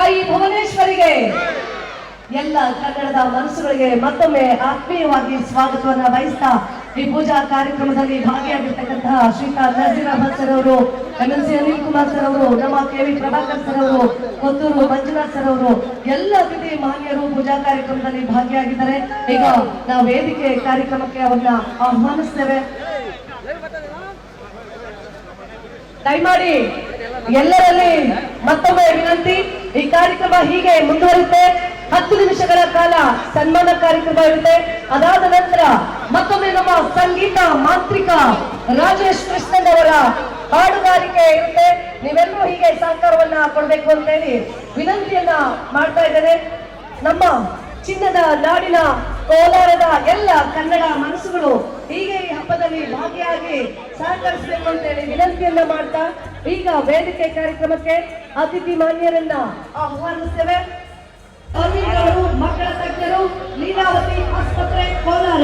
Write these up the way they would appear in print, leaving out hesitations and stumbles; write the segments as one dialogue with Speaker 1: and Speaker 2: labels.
Speaker 1: ತಾಯಿ ಭುವನೇಶ್ವರಿಗೆ ಎಲ್ಲ ಕನ್ನಡದ ಮನಸ್ಸುಗಳಿಗೆ ಮತ್ತೊಮ್ಮೆ ಆತ್ಮೀಯವಾಗಿ ಸ್ವಾಗತವನ್ನ ಬಯಸ್ತಾ ಈ ಪೂಜಾ ಕಾರ್ಯಕ್ರಮದಲ್ಲಿ ಭಾಗಿಯಾಗಿರ್ತಕ್ಕಂತಹ ಶ್ರೀತಾ ನಜೀರ್ ಅಹಮದ್ ಸರ್ ಅವರು, MNC ಅನಿಲ್ ಕುಮಾರ್ ಸರ್ ಅವರು, ನಮ್ಮ KV ಪ್ರಭಾಕರ್ ಸರ್ ಅವರು, ಕೊತ್ತೂರು ಮಂಜುನಾಥ್ ಸರ್ ಅವರು, ಎಲ್ಲ ಅತಿಥಿ ಮಾನ್ಯರು ಪೂಜಾ ಕಾರ್ಯಕ್ರಮದಲ್ಲಿ ಭಾಗಿಯಾಗಿದ್ದಾರೆ. ಈಗ ನಾವು ವೇದಿಕೆ ಕಾರ್ಯಕ್ರಮಕ್ಕೆ ಅವರನ್ನ ಆಹ್ವಾನಿಸ್ತೇವೆ. ದಯಮಾಡಿ ಎಲ್ಲರಲ್ಲಿ ಮತ್ತೊಮ್ಮೆ ವಿನಂತಿ, ಈ ಕಾರ್ಯಕ್ರಮ ಹೀಗೆ ಮುಂದುವರಿಯುತ್ತೆ. 10 ನಿಮಿಷಗಳ ಕಾಲ ಸನ್ಮಾನ ಕಾರ್ಯಕ್ರಮ ಇರುತ್ತೆ. ಅದಾದ ನಂತರ ಮತ್ತೊಮ್ಮೆ ನಮ್ಮ ಸಂಗೀತ ಮಾಂತ್ರಿಕ ರಾಜೇಶ್ ಕೃಷ್ಣನ್ ಅವರ ಹಾಡುಗಾರಿಕೆ ಇರುತ್ತೆ. ನೀವೆಲ್ಲರೂ ಹೀಗೆ ಸಹಕಾರವನ್ನ ಕೊಡಬೇಕು ಅಂತ ಹೇಳಿ ವಿನಂತಿಯನ್ನ ಮಾಡ್ತಾ ಇದ್ದೇನೆ. ನಮ್ಮ ಚಿನ್ನದ ನಾಡಿನ ಕೋಲಾರದ ಎಲ್ಲ ಕನ್ನಡ ಮನಸ್ಸುಗಳು ಹೀಗೆ ಈ ಹಬ್ಬದಲ್ಲಿ ಭಾಗಿಯಾಗಿ ಸಹಕರಿಸಬೇಕು ಅಂತ ಹೇಳಿ ವಿನಂತಿಯನ್ನ ಮಾಡ್ತಾ ಈಗ ವೇದಿಕೆ ಕಾರ್ಯಕ್ರಮಕ್ಕೆ ಅತಿಥಿ ಮಾನ್ಯರನ್ನ ಆಹ್ವಾನಿಸ್ತೇವೆ. ಅರ್ವಿಂದವರು, ಮಕ್ಕಳ ತಜ್ಞರು, ಲೀಲಾವತಿ ಆಸ್ಪತ್ರೆ ಕೋಲಾರ.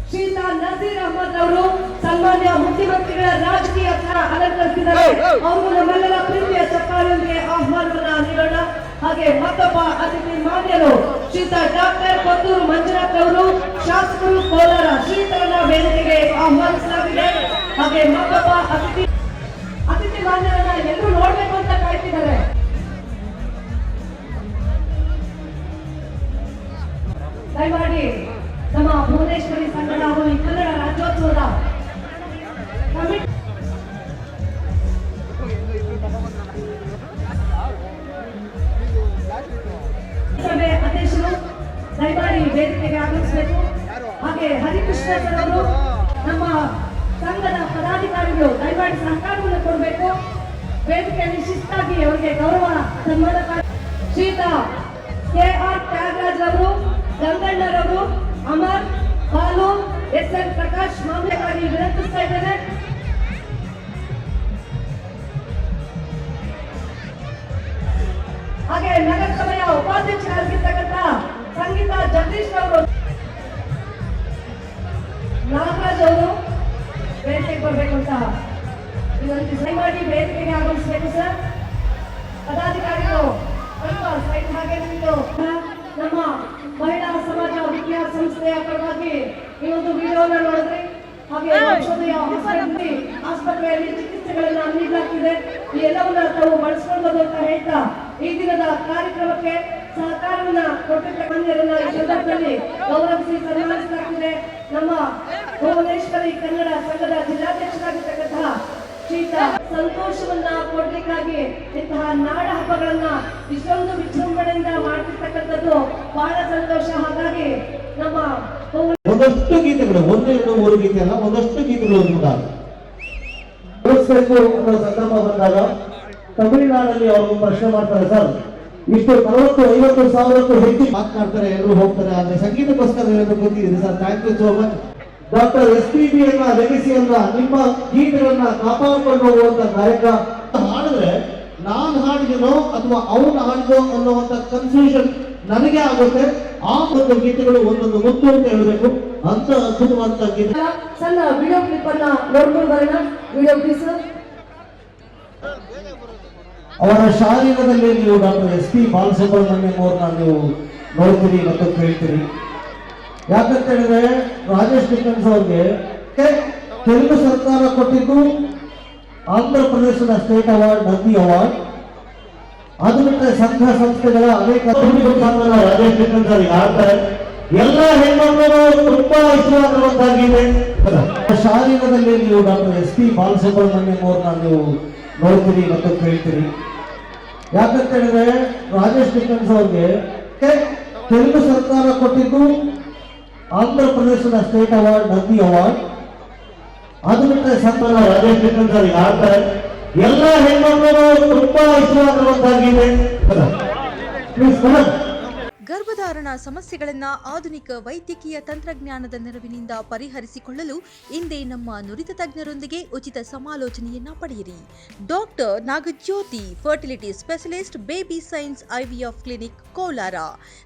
Speaker 1: ಶ್ರೀತಾ ನಜೀರ್ ಅಹಮದ್ ಅವರು ಸನ್ಮಾನ್ಯ ಮುಖ್ಯಮಂತ್ರಿಗಳ ರಾಜಕೀಯ ಥರ ಅಲಂಕರಿಸಿದ್ದಾರೆ. ಅವರು ನಮ್ಮೆಲ್ಲರ ಪ್ರೀತಿಯ ಚಪ್ಪಾಳೆಯೊಂದಿಗೆ ಆಹ್ವಾನವನ್ನ ನೀಡೋಣ. ಹಾಗೆ ಮತ್ತೊಬ್ಬ ಅತಿಥಿ ಮಾನ್ಯರು ಶ್ರೀತಾ ಡಾಕ್ಟರ್ ಕೊತ್ತೂರು ಮಂಜುನಾಥ್ ಅವರು, ಶಾಸಕರು ಕೋಲಾರ, ಶ್ರೀತರನ್ನ ವೇದಿಕೆಗೆ ಆಹ್ವಾನಿಸಲಾಗಿದೆ. ಹಾಗೆ ಮತ್ತೊಬ್ಬ ಅತಿಥಿ ಮಾನ್ಯರನ್ನ ಎಲ್ಲರೂ ನೋಡ್ಬೇಕು ಅಂತ ಕಾಯ್ತಿದ್ದಾರೆ. ದಯಮಾಡಿ ನಮ್ಮ ಭುವನೇಶ್ವರಿ ಸಂಘದ ಹಾಗೂ ಈ ಕನ್ನಡ ರಾಜ್ಯೋತ್ಸವದ ಸಭೆ ಅಧ್ಯಕ್ಷರು ದಯಮಾಡಿ ವೇದಿಕೆಗೆ ಆಗಮಿಸಬೇಕು. ಹಾಗೆ ಹರಿಕೃಷ್ಣ ಸರ್ ಅವರು, ನಮ್ಮ ಸಂಘದ ಪದಾಧಿಕಾರಿಗಳು ದಯಮಾಡಿ ಸಹಕಾರವನ್ನು ಕೊಡಬೇಕು. ವೇದಿಕೆಯಲ್ಲಿ ಶಿಸ್ತಾಗಿ ಅವರಿಗೆ ಗೌರವ ಸನ್ಮಾನ. ಶ್ರೀತಾ KR ತ್ಯಾಗರಾಜ್ ಅವರು, ಗಂಗಣ್ಣರವರು, ಅಮರ್, ಬಾಲು, SN ಪ್ರಕಾಶ್ ಮಾಮಲೆಗಾಗಿ ವಿನಂತಿಸ್ತಾ ಇದ್ದೇನೆ. ಹಾಗೆ ನಗರಸಭೆಯ ಉಪಾಧ್ಯಕ್ಷರಾಗಿರ್ತಕ್ಕಂಥ ಸಂಗೀತ ಜಗದೀಶ್ ಅವರು, ನಾಗರಾಜ್ ಅವರು ವೇದಿಕೆಗೆ ಬರಬೇಕು ಅಂತ ವಿನಂತಿ ಮಾಡಿ ವೇದಿಕೆಗೆ ಆಗಮಿಸಬೇಕು ಸರ್. ಪದಾಧಿಕಾರಿಗಳು ಸೈಡ್ ಹಾಗೆ ನಿಂತು ನಮ್ಮ ಮಹಿಳಾ ಸಮಾಜ ವಿದ್ಯಾರ್ಥಿ ಸಂಸ್ಥೆಯ ಪರವಾಗಿ ಈ ಒಂದು ವಿಡಿಯೋನ ನೋಡಿದ್ರಿ. ಹಾಗೆ ಔಷಧಿಯ ಆಸ್ಪತ್ರೆಯಲ್ಲಿ ಚಿಕಿತ್ಸೆಗಳನ್ನ ನೀಡಲಾಗ್ತಿದೆ. ಈ ಎಲ್ಲವನ್ನ ತಾವು ಬಳಸ್ಕೊಳ್ಬೋದು ಅಂತ ಹೇಳ್ತಾ ಈ ದಿನದ ಕಾರ್ಯಕ್ರಮಕ್ಕೆ ಸಹಕಾರವನ್ನ ಕೊಟ್ಟಿರ್ತಕ್ಕಂಥವರನ್ನ ಈ ಸಂದರ್ಭದಲ್ಲಿ ಗೌರವಿಸಿ ಸನ್ಮಾನಿಸಲಾಗ್ತಿದೆ. ನಮ್ಮ ಭುವನೇಶ್ವರಿ ಕನ್ನಡ ಸಂಘದ ಜಿಲ್ಲಾಧ್ಯಕ್ಷರಾಗಿರ್ತಕ್ಕಂತಹ ಶ್ರೀತಾ ಸಂತೋಷವನ್ನ ಕೊಡ್ಲಿಕ್ಕಾಗಿ ಇಂತಹ ನಾಡ ಹಬ್ಬಗಳನ್ನ ಇಷ್ಟೊಂದು ವಿಜೃಂಭಣೆಯಿಂದ ಮಾಡ್ತಿರ್ತಕ್ಕಂಥದ್ದು ಬಹಳ ಸಂತೋಷ. ಹಾಗಾಗಿ ನಮ್ಮ
Speaker 2: ಒಂದಷ್ಟು ಗೀತೆಗಳು, 1, 2, 3 ಗೀತೆ ಅಲ್ಲ, ಒಂದಷ್ಟು ಗೀತೆಗಳು ಸಂದರ್ಭ ಬಂದಾಗ ತಮಿಳುನಾಡಲ್ಲಿ ಅವರು ಪ್ರಶ್ನೆ ಮಾಡ್ತಾರೆ, ಸರ್ ಇಷ್ಟು 40-50 ಸಾವಿರಕ್ಕೂ ಹೆಚ್ಚು ಮಾತನಾಡ್ತಾರೆ, ಎಲ್ಲರೂ ಹೋಗ್ತಾರೆ, ಆದ್ರೆ ಸಂಗೀತಕ್ಕೋಸ್ಕರ ಹೇಳೋದು ಗೊತ್ತಿದೆ sir. Thank you so much. Doctor SPB ಲೆಗಸಿಯನ್ನ, ನಿಮ್ಮ ಗೀತೆಗಳನ್ನ ಕಾಪಾಡಿಕೊಂಡು ಹೋಗುವಂತ ಗಾಯಕ. ಹಾಡಿದ್ರೆ ನಾನ್ ಹಾಡಿದನೋ ಅಥವಾ ಅವನು ಹಾಡಿದೋ ಅನ್ನುವಂತ ಕನ್ಫ್ಯೂಷನ್ ನನಗೆ ಆಗುತ್ತೆ. ಆ ಒಂದು ಗೀತೆಗಳು ಒಂದೊಂದು ಮುತ್ತು ಅಂತ ಹೇಳಬೇಕು. ಅಂತ ಅದ್ಭುತವಾದಂತ ಗೀತೆ.
Speaker 1: ಸಣ್ಣ ವಿಡಿಯೋ ಕ್ಲಿಪ್ ಅನ್ನ ನೋಡ್ಕೊಂಡು ಬರೋಣ. Video please.
Speaker 2: ಅವರ ಶಾರೀರದಲ್ಲಿ ನೀವು ಡಾಕ್ಟರ್ SP ಬಾಲಸುಬ್ರಹ್ಮಣ್ಯಂ ಅವ್ರನ್ನ ನೀವು ನೋಡ್ತೀರಿ ಮತ್ತು ಕೇಳ್ತೀರಿ. ಯಾಕಂತ ಹೇಳಿದ್ರೆ ರಾಜೇಶ್ ಡಿಕನ್ಸ್ ಅವ್ರಿಗೆ ತೆಲುಗು ಸರ್ಕಾರ ಕೊಟ್ಟಿದ್ದು ಆಂಧ್ರ ಪ್ರದೇಶದ ಸ್ಟೇಟ್ ಅವಾರ್ಡ್, ನಂದಿ ಅವಾರ್ಡ್. ಅದು ಬಿಟ್ಟರೆ ಸಂಘ ಸಂಸ್ಥೆಗಳ ಅನೇಕ ರಾಜೇಶ್ ಡಿಕನ್ಸ್ ಅವ್ರಿಗೆ ಆಡ್ತಾರೆ. ಎಲ್ಲ ಹೆಣ್ಮಕ್ಳು ತುಂಬಾ ಇಷ್ಟವಾಗಿರುವಂತಾಗಿದೆ. ಶಾರೀರದಲ್ಲಿ ನೀವು ಡಾಕ್ಟರ್ SP ಬಾಲಸುಬ್ರಹ್ಮಣ್ಯಂ ಅವ್ರನ್ನ ನೀವು ನೋಡ್ತೀರಿ ಮತ್ತು ಕೇಳ್ತೀರಿ. ಯಾಕಂತ ಹೇಳಿದ್ರೆ ರಾಜೇಶ್ ಡಿಕನ್ಸ್ ಅವ್ರಿಗೆ ತೆಲುಗು ಸರ್ಕಾರ ಕೊಟ್ಟಿದ್ದು ಆಂಧ್ರ ಪ್ರದೇಶದ ಸ್ಟೇಟ್ ಅವಾರ್ಡ್, ನಂದಿ ಅವಾರ್ಡ್. ಅದು ಬಿಟ್ಟರೆ ಸಂಘ ರಾಜೇಶ್ ಡಿಕನ್ಸ್ ಅವ್ರಿಗೆ ಆಡ್ತಾರೆ. ಎಲ್ಲ ಹೆಣ್ಮಕ್ಳು ತುಂಬಾ ಇಷ್ಟವಾಗಿರುವಂತಾಗಿದೆ.
Speaker 3: ಗರ್ಭಧಾರಣ ಸಮಸ್ಯೆಗಳನ್ನು ಆಧುನಿಕ ವೈದ್ಯಕೀಯ ತಂತ್ರಜ್ಞಾನದ ನೆರವಿನಿಂದ ಪರಿಹರಿಸಿಕೊಳ್ಳಲು ಇಂದೇ ನಮ್ಮ ನುರಿತ ತಜ್ಞರೊಂದಿಗೆ ಉಚಿತ ಸಮಾಲೋಚನೆಯನ್ನ ಪಡೆಯಿರಿ. Doctor Nagajyothi, fertility specialist, baby science IVF clinic, Kolar.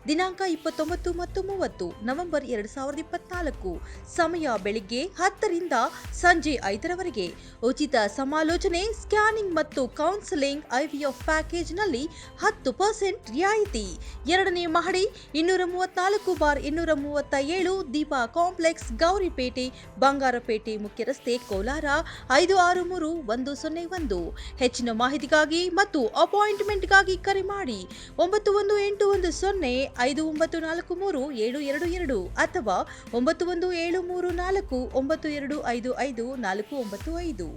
Speaker 3: ದಿನಾಂಕ 29 ಮತ್ತು 30 ನವೆಂಬರ್ 2024. ಸಮಯ ಬೆಳಿಗ್ಗೆ 10 ರಿಂದ ಸಂಜೆ 5 ರವರೆಗೆ. ಉಚಿತ ಸಮಾಲೋಚನೆ, ಸ್ಕ್ಯಾನಿಂಗ್ ಮತ್ತು ಕೌನ್ಸೆಲಿಂಗ್. IVF ಪ್ಯಾಕೇಜ್ನಲ್ಲಿ 10% ರಿಯಾಯಿತಿ. 2ನೇ ಮಹಡಿ, 234/237, ದೀಪಾ ಕಾಂಪ್ಲೆಕ್ಸ್, ಗೌರಿಪೇಟೆ, ಬಂಗಾರಪೇಟೆ ಮುಖ್ಯ ರಸ್ತೆ, ಕೋಲಾರ 563101. ಹೆಚ್ಚಿನ ಮಾಹಿತಿಗಾಗಿ ಮತ್ತು ಅಪಾಯಿಂಟ್ಮೆಂಟ್ಗಾಗಿ ಕರೆ ಮಾಡಿ 918105943722 ಅಥವಾ 917349255495.